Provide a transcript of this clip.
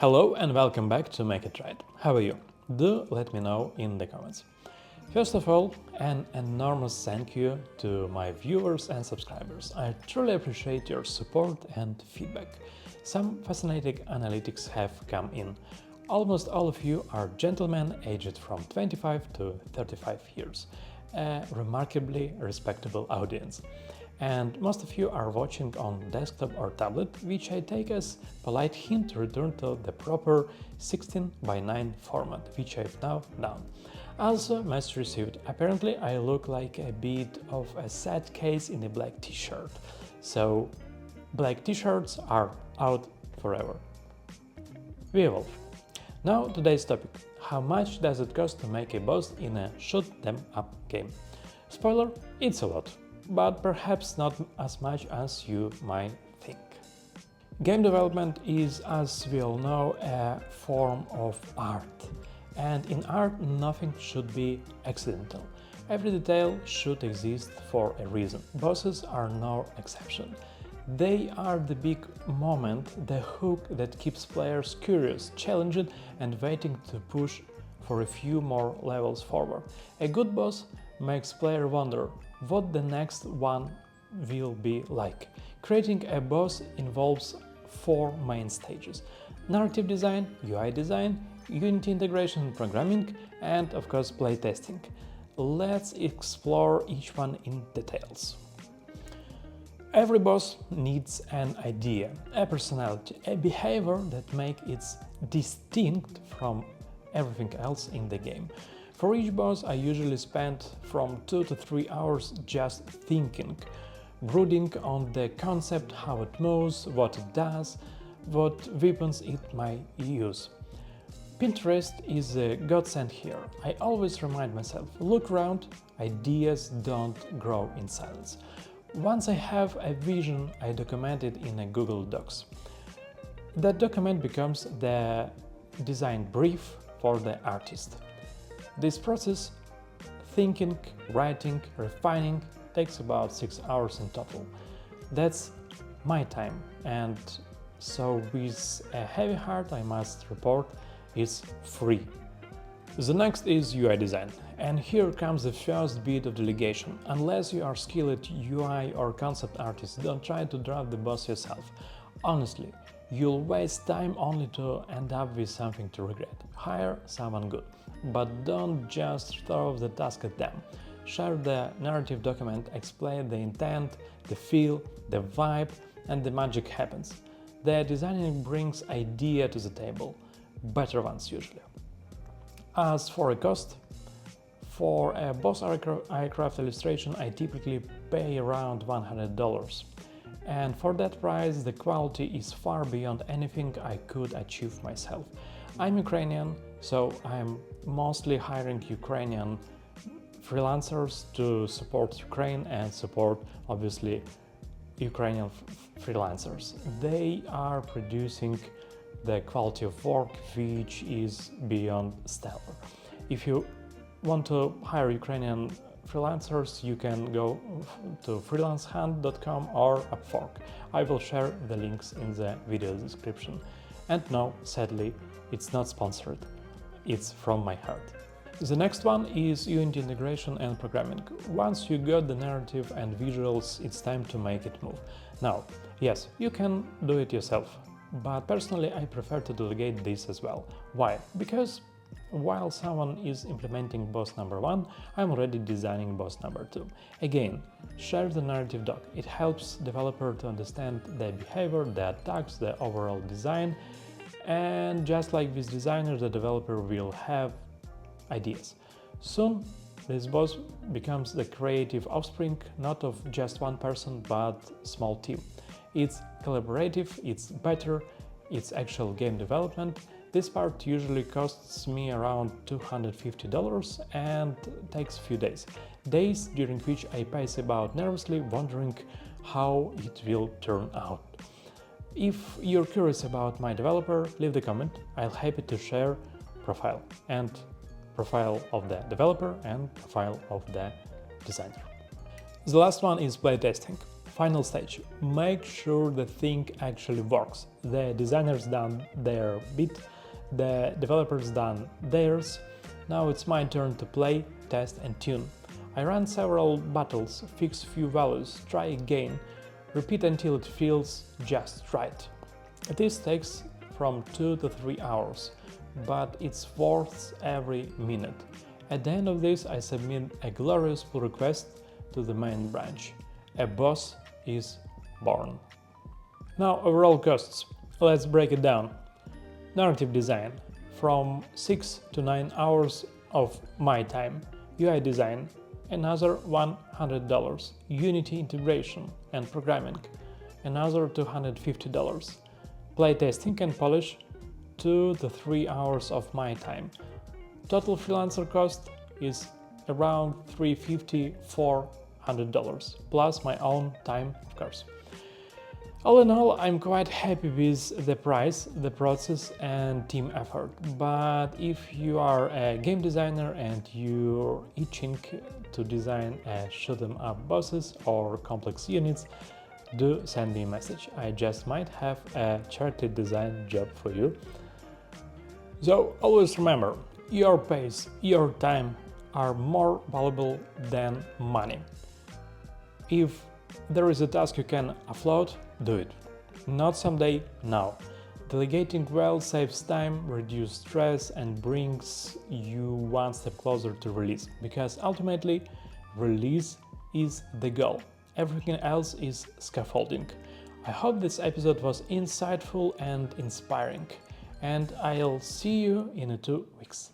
Hello and welcome back to Make It Right. How are you? Do let me know in the comments. First of all, an enormous thank you to my viewers and subscribers. I truly appreciate your support and feedback. Some fascinating analytics have come in. Almost all of you are gentlemen aged from 25 to 35 years, a remarkably respectable audience. And most of you are watching on desktop or tablet, which I take as polite hint to return to the proper 16:9 format, which I've now done. Also, message received. Apparently, I look like a bit of a sad case in a black t-shirt. So, black t-shirts are out forever. We evolve. Now, today's topic. How much does it cost to make a boss in a shoot-'em-up game? Spoiler, it's a lot, but perhaps not as much as you might think. Game development is, as we all know, a form of art. And in art, nothing should be accidental. Every detail should exist for a reason. Bosses are no exception. They are the big moment, the hook that keeps players curious, challenged, and waiting to push for a few more levels forward. A good boss makes player wonder what the next one will be like. Creating a boss involves four main stages: narrative design, UI design, Unity integration and programming, and of course playtesting. Let's explore each one in details. Every boss needs an idea, a personality, a behavior that makes it distinct from everything else in the game. For each boss, I usually spend from 2 to 3 hours just thinking, brooding on the concept, how it moves, what it does, what weapons it might use. Pinterest is a godsend here. I always remind myself, look around, ideas don't grow in silence. Once I have a vision, I document it in a Google Docs. That document becomes the design brief for the artist. This process, thinking, writing, refining, takes about 6 hours in total. That's my time, and so with a heavy heart I must report it's free. The next is UI design, and here comes the first bit of delegation. Unless you are skilled UI or concept artist, don't try to draft the boss yourself. Honestly, you'll waste time only to end up with something to regret. Hire someone good, but don't just throw the task at them. Share the narrative document, explain the intent, the feel, the vibe, and the magic happens. The designing brings idea to the table, better ones usually. As for a cost, for a boss aircraft illustration I typically pay around $100. And for that price, the quality is far beyond anything I could achieve myself. I'm Ukrainian, so I'm mostly hiring Ukrainian freelancers to support Ukraine and support, obviously, Ukrainian freelancers. They are producing the quality of work which is beyond stellar. If you want to hire Ukrainian freelancers, you can go to freelancehunt.com or Upwork. I will share the links in the video description. And no, sadly, it's not sponsored. It's from my heart. The next one is Unity integration and programming. Once you got the narrative and visuals, it's time to make it move. Now, yes, you can do it yourself, but personally I prefer to delegate this as well. Why? Because while someone is implementing boss number 1, I'm already designing boss number 2. Again, share the narrative doc. It helps developer to understand the behavior, the attacks, the overall design, and just like with designer, the developer will have ideas. Soon, this boss becomes the creative offspring not of just one person, but small team. It's collaborative, it's better, it's actual game development. This part usually costs me around $250 and takes a few days. Days during which I pace about nervously, wondering how it will turn out. If you're curious about my developer, leave the comment. I'll happy to share profile of the developer and profile of the designer. The last one is playtesting. Final stage. Make sure the thing actually works. The designers done their bit, the developers done theirs. Now it's my turn to play, test and tune. I run several battles, fix few values, try again, repeat until it feels just right. This takes from 2 to 3 hours, but it's worth every minute. At the end of this, I submit a glorious pull request to the main branch. A boss is born. Now, overall costs. Let's break it down. Narrative design, from 6 to 9 hours of my time. UI design, another $100. Unity integration and programming, another $250. Playtesting and polish, 2 to 3 hours of my time. Total freelancer cost is around $350–400, plus my own time, of course. All in all, I'm quite happy with the price, the process and team effort. But if you are a game designer and you're itching to design a shoot-'em-up bosses or complex units, do send me a message. I just might have a charity design job for you. So always remember, your pace, your time are more valuable than money. If there is a task you can offload, do it. Not someday, now. Delegating well saves time, reduces stress and brings you one step closer to release, because ultimately release is the goal. Everything else is scaffolding. I hope this episode was insightful and inspiring, and I'll see you in 2 weeks.